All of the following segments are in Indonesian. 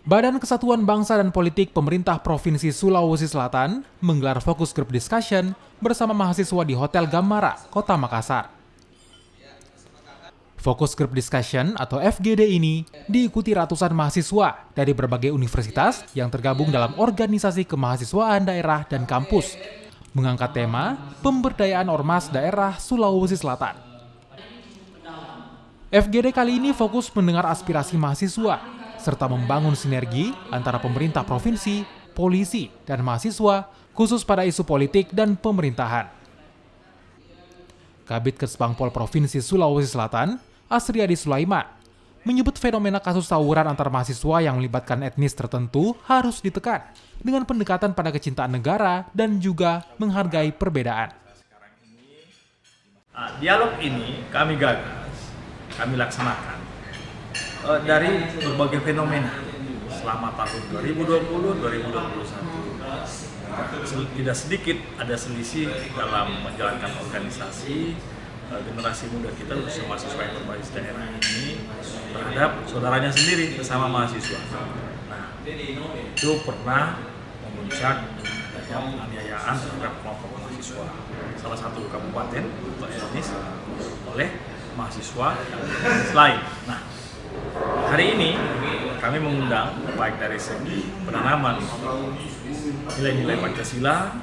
Badan Kesatuan Bangsa dan Politik Pemerintah Provinsi Sulawesi Selatan menggelar fokus group discussion bersama mahasiswa di Hotel Gamara, Kota Makassar. Fokus group discussion atau FGD ini diikuti ratusan mahasiswa dari berbagai universitas yang tergabung dalam organisasi kemahasiswaan daerah dan kampus, mengangkat tema pemberdayaan ormas daerah Sulawesi Selatan. FGD kali ini fokus mendengar aspirasi mahasiswa serta membangun sinergi antara pemerintah provinsi, polisi, dan mahasiswa khusus pada isu politik dan pemerintahan. Kabid Kesbangpol Provinsi Sulawesi Selatan, Asriadi Sulaiman, menyebut fenomena kasus tawuran antar mahasiswa yang melibatkan etnis tertentu harus ditekan dengan pendekatan pada kecintaan negara dan juga menghargai perbedaan. Dialog ini kami gagas, kami laksanakan dari berbagai fenomena selama tahun 2020-2021. Tidak sedikit ada selisih dalam menjalankan organisasi generasi muda kita, khususnya mahasiswa yang berbasis daerah ini terhadap saudaranya sendiri sesama mahasiswa. Nah, itu pernah memuncak adanya penganiayaan terhadap kelompok mahasiswa salah satu kabupaten atau etnis oleh mahasiswa lain. Nah, hari ini kami mengundang baik dari segi penanaman nilai-nilai Pancasila,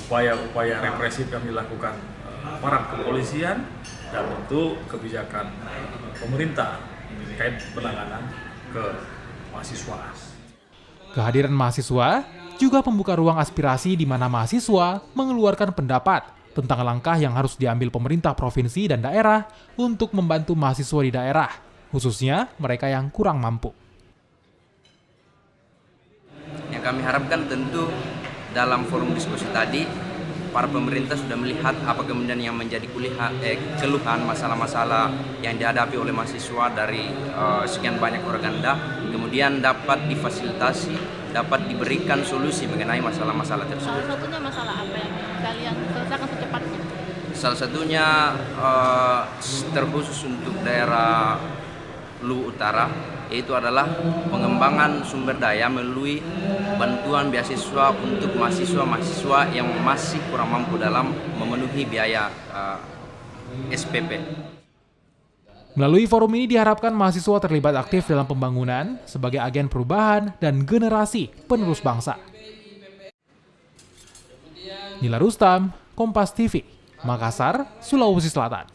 upaya-upaya represif yang dilakukan aparat kepolisian, dan tentu kebijakan pemerintah terkait penanganan ke mahasiswaan. Kehadiran mahasiswa juga membuka ruang aspirasi di mana mahasiswa mengeluarkan pendapat tentang langkah yang harus diambil pemerintah provinsi dan daerah untuk membantu mahasiswa di daerah, khususnya mereka yang kurang mampu. Yang kami harapkan tentu dalam forum diskusi tadi, para pemerintah sudah melihat apa kemudian yang menjadi keluhan masalah-masalah yang dihadapi oleh mahasiswa dari sekian banyak organda, kemudian dapat difasilitasi, dapat diberikan solusi mengenai masalah-masalah tersebut. Salah satunya masalah apa yang kalian selesaikan secepatnya? Salah satunya terkhusus untuk daerah Luwu Utara, yaitu adalah pengembangan sumber daya melalui bantuan beasiswa untuk mahasiswa-mahasiswa yang masih kurang mampu dalam memenuhi biaya SPP. Melalui forum ini diharapkan mahasiswa terlibat aktif dalam pembangunan sebagai agen perubahan dan generasi penerus bangsa. Nila Rustam, Kompas TV, Makassar, Sulawesi Selatan.